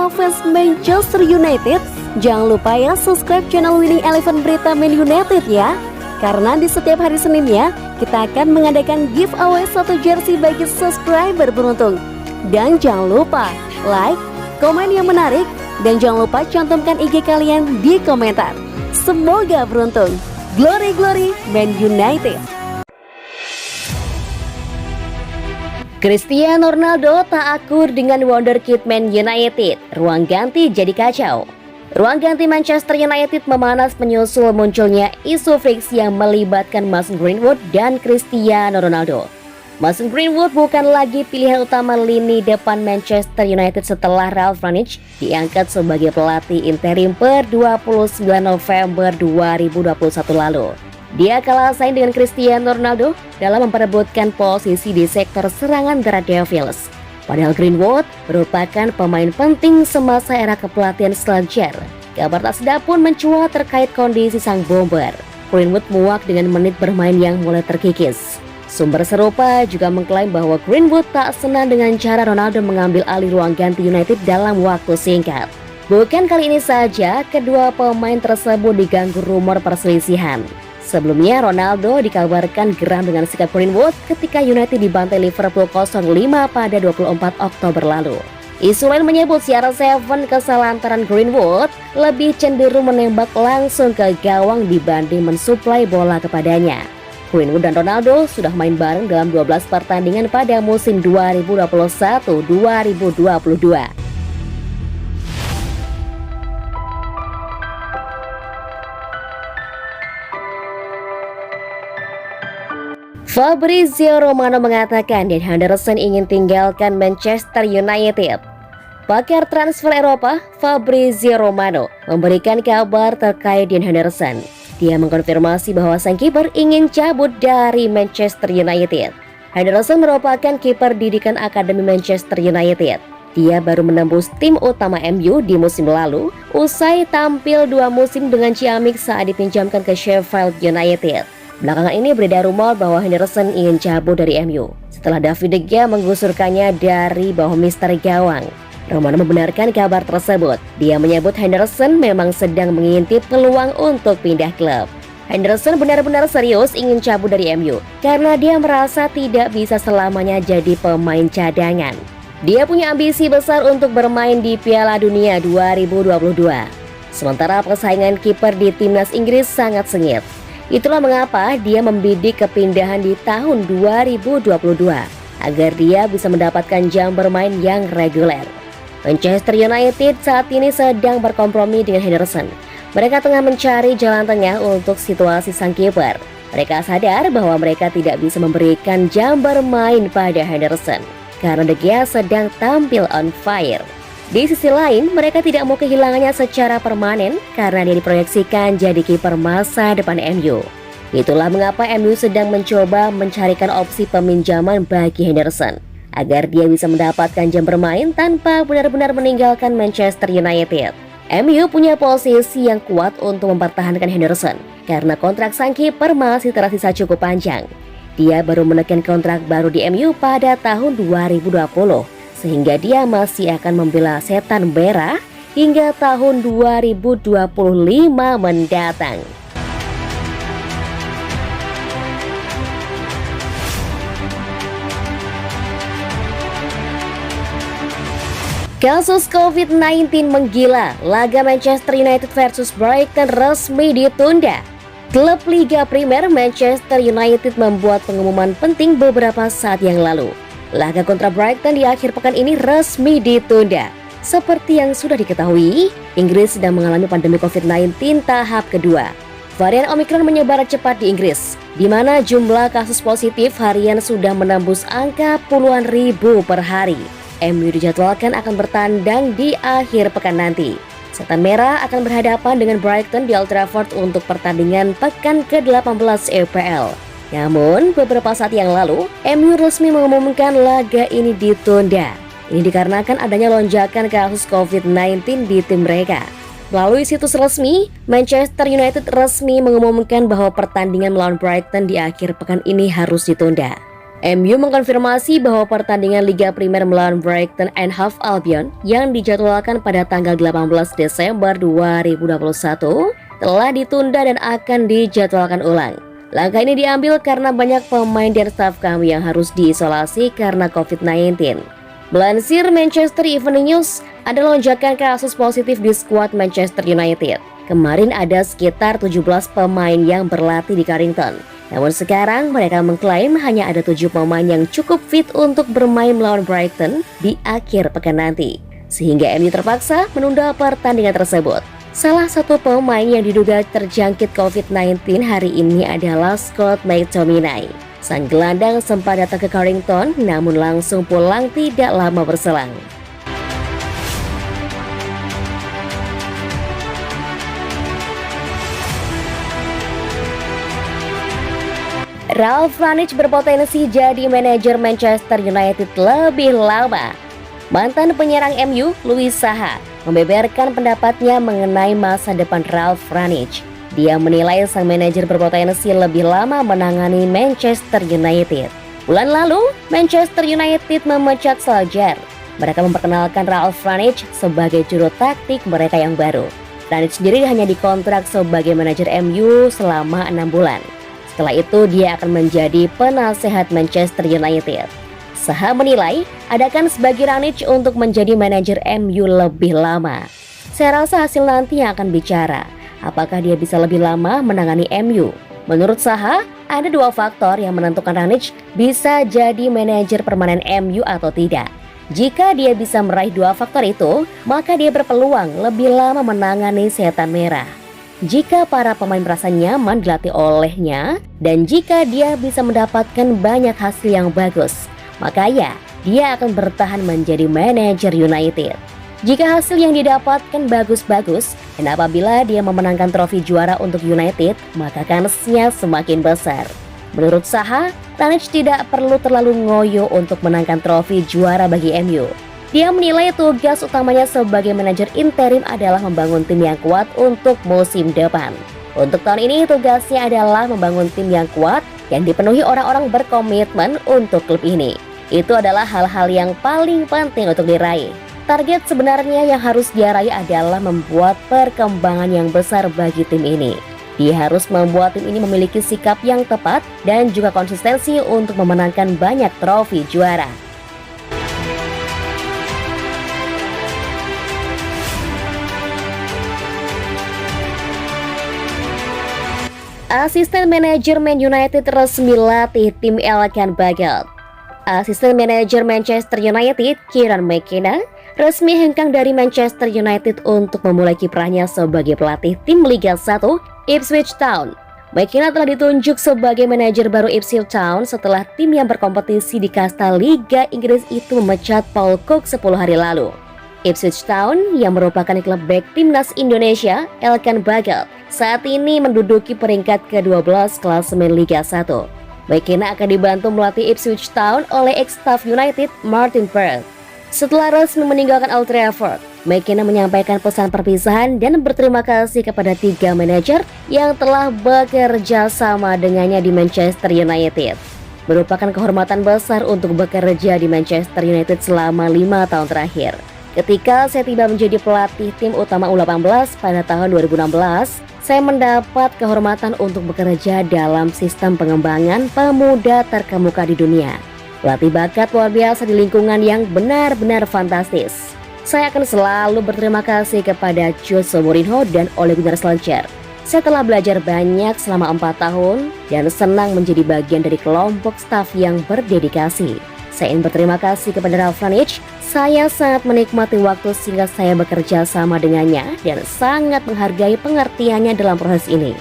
semua fans Manchester United, jangan lupa ya subscribe channel Winning Eleven Berita Man United ya. Karena di setiap hari Seninnya, kita akan mengadakan giveaway satu jersey bagi subscriber beruntung. Dan jangan lupa like, komen yang menarik, dan jangan lupa cantumkan IG kalian di komentar. Semoga beruntung. Glory Glory Man United. Cristiano Ronaldo tak akur dengan wonderkid Man United. Ruang ganti jadi kacau. Ruang ganti Manchester United memanas menyusul munculnya isu friksi yang melibatkan Mason Greenwood dan Cristiano Ronaldo. Mason Greenwood bukan lagi pilihan utama lini depan Manchester United setelah Ralf Rangnick diangkat sebagai pelatih interim per 29 November 2021 lalu. Dia kalah saing dengan Cristiano Ronaldo dalam memperebutkan posisi di sektor serangan The Red Devils. Padahal Greenwood merupakan pemain penting semasa era kepelatihan Solskjaer. Kabar tak sedap pun mencuat terkait kondisi sang bomber. Greenwood muak dengan menit bermain yang mulai terkikis. Sumber serupa juga mengklaim bahwa Greenwood tak senang dengan cara Ronaldo mengambil alih ruang ganti United dalam waktu singkat. Bukan kali ini saja kedua pemain tersebut diganggu rumor perselisihan. Sebelumnya Ronaldo dikabarkan geram dengan sikap Greenwood ketika United dibantai Liverpool 0-5 pada 24 Oktober lalu. Isu lain menyebut CR7 kesal lantaran Greenwood lebih cenderung menembak langsung ke gawang dibanding mensuplai bola kepadanya. Greenwood dan Ronaldo sudah main bareng dalam 12 pertandingan pada musim 2021-2022. Fabrizio Romano mengatakan Dean Henderson ingin tinggalkan Manchester United. Pakar transfer Eropa, Fabrizio Romano, memberikan kabar terkait Dean Henderson. Dia mengkonfirmasi bahwa sang kiper ingin cabut dari Manchester United. Henderson merupakan kiper didikan Akademi Manchester United. Dia baru menembus tim utama MU di musim lalu, usai tampil 2 musim dengan Ciamik saat dipinjamkan ke Sheffield United. Belakangan ini beredar rumor bahwa Henderson ingin cabut dari MU setelah David De Gea menggusurkannya dari bawah misteri gawang. Romano membenarkan kabar tersebut. Dia menyebut Henderson memang sedang mengintip peluang untuk pindah klub. Henderson benar-benar serius ingin cabut dari MU karena dia merasa tidak bisa selamanya jadi pemain cadangan. Dia punya ambisi besar untuk bermain di Piala Dunia 2022. Sementara persaingan kiper di timnas Inggris sangat sengit. Itulah mengapa dia membidik kepindahan di tahun 2022 agar dia bisa mendapatkan jam bermain yang reguler. Manchester United saat ini sedang berkompromi dengan Henderson. Mereka tengah mencari jalan tengah untuk situasi sang kiper. Mereka sadar bahwa mereka tidak bisa memberikan jam bermain pada Henderson karena De Gea sedang tampil on fire. Di sisi lain, mereka tidak mau kehilangannya secara permanen karena dia diproyeksikan jadi kiper masa depan MU. Itulah mengapa MU sedang mencoba mencarikan opsi peminjaman bagi Henderson agar dia bisa mendapatkan jam bermain tanpa benar-benar meninggalkan Manchester United. MU punya posisi yang kuat untuk mempertahankan Henderson karena kontrak sang kiper masih tersisa cukup panjang. Dia baru menekan kontrak baru di MU pada tahun 2020. Sehingga dia masih akan membela setan merah hingga tahun 2025 mendatang. Kasus COVID-19 menggila, laga Manchester United versus Brighton resmi ditunda. Klub Liga Primer Manchester United membuat pengumuman penting beberapa saat yang lalu. Laga kontra Brighton di akhir pekan ini resmi ditunda. Seperti yang sudah diketahui, Inggris sedang mengalami pandemi COVID-19 tahap kedua. Varian Omicron menyebar cepat di Inggris, di mana jumlah kasus positif harian sudah menembus angka puluhan ribu per hari. MU dijadwalkan akan bertandang di akhir pekan nanti. Setan Merah akan berhadapan dengan Brighton di Old Trafford untuk pertandingan pekan ke-18 EPL. Namun, beberapa saat yang lalu, MU resmi mengumumkan laga ini ditunda. Ini dikarenakan adanya lonjakan kasus COVID-19 di tim mereka. Melalui situs resmi, Manchester United resmi mengumumkan bahwa pertandingan melawan Brighton di akhir pekan ini harus ditunda. MU mengkonfirmasi bahwa pertandingan Liga Primer melawan Brighton and Hove Albion yang dijadwalkan pada tanggal 18 Desember 2021 telah ditunda dan akan dijadwalkan ulang. Langkah ini diambil karena banyak pemain dan staf kami yang harus diisolasi karena COVID-19. Melansir Manchester Evening News, ada lonjakan kasus positif di skuad Manchester United. Kemarin ada sekitar 17 pemain yang berlatih di Carrington. Namun sekarang mereka mengklaim hanya ada 7 pemain yang cukup fit untuk bermain melawan Brighton di akhir pekan nanti. Sehingga MU terpaksa menunda pertandingan tersebut. Salah satu pemain yang diduga terjangkit COVID-19 hari ini adalah Scott McTominay. Sang gelandang sempat datang ke Carrington namun langsung pulang tidak lama berselang. Ralf Rangnick berpotensi jadi manajer Manchester United lebih lama. Mantan penyerang MU, Louis Saha, membeberkan pendapatnya mengenai masa depan Ralf Rangnick. Dia menilai sang manajer berpotensi lebih lama menangani Manchester United. Bulan lalu, Manchester United memecat Solskjaer. Mereka memperkenalkan Ralf Rangnick sebagai juru taktik mereka yang baru. Rangnick sendiri hanya dikontrak sebagai manajer MU selama 6 bulan. Setelah itu dia akan menjadi penasehat Manchester United. Saha menilai ada kans bagi Rangnick untuk menjadi manajer MU lebih lama. Saya rasa hasil nanti yang akan bicara. Apakah dia bisa lebih lama menangani MU? Menurut Saha, ada 2 faktor yang menentukan Rangnick bisa jadi manajer permanen MU atau tidak. Jika dia bisa meraih 2 faktor itu, maka dia berpeluang lebih lama menangani setan merah. Jika para pemain merasa nyaman dilatih olehnya, dan jika dia bisa mendapatkan banyak hasil yang bagus, maka ya, dia akan bertahan menjadi manajer United. Jika hasil yang didapatkan bagus-bagus, dan apabila dia memenangkan trofi juara untuk United, maka kansnya semakin besar. Menurut Saha, Rangnick tidak perlu terlalu ngoyo untuk menangkan trofi juara bagi MU. Dia menilai tugas utamanya sebagai manajer interim adalah membangun tim yang kuat untuk musim depan. Untuk tahun ini tugasnya adalah membangun tim yang kuat yang dipenuhi orang-orang berkomitmen untuk klub ini. Itu adalah hal-hal yang paling penting untuk diraih. Target sebenarnya yang harus dia raih adalah membuat perkembangan yang besar bagi tim ini. Dia harus membuat tim ini memiliki sikap yang tepat dan juga konsistensi untuk memenangkan banyak trofi juara. Asisten manajer Man United resmi latih tim Elkan Bagot. Asisten manajer Manchester United, Kieran McKenna, resmi hengkang dari Manchester United untuk memulai kiprahnya sebagai pelatih tim Liga 1 Ipswich Town. McKenna telah ditunjuk sebagai manajer baru Ipswich Town setelah tim yang berkompetisi di kasta Liga Inggris itu memecat Paul Cook 10 hari lalu. Ipswich Town yang merupakan klub bek timnas Indonesia, Elkan Bagot, saat ini menduduki peringkat ke-12 klasemen Liga 1. McKenna akan dibantu melatih Ipswich Town oleh ex-staff United Martin Perth. Setelah resmi meninggalkan Old Trafford, McKenna menyampaikan pesan perpisahan dan berterima kasih kepada 3 manajer yang telah bekerja sama dengannya di Manchester United. Merupakan kehormatan besar untuk bekerja di Manchester United selama 5 tahun terakhir. Ketika saya tiba menjadi pelatih tim utama U18 pada tahun 2016, saya mendapat kehormatan untuk bekerja dalam sistem pengembangan pemuda terkemuka di dunia. Pelatih bakat luar biasa di lingkungan yang benar-benar fantastis. Saya akan selalu berterima kasih kepada Jose Mourinho dan Ole Gunnar Solskjaer. Saya telah belajar banyak selama 4 tahun dan senang menjadi bagian dari kelompok staf yang berdedikasi. Saya ingin berterima kasih kepada Ralf Rangnick. Saya sangat menikmati waktu sehingga saya bekerja sama dengannya dan sangat menghargai pengertiannya dalam proses ini.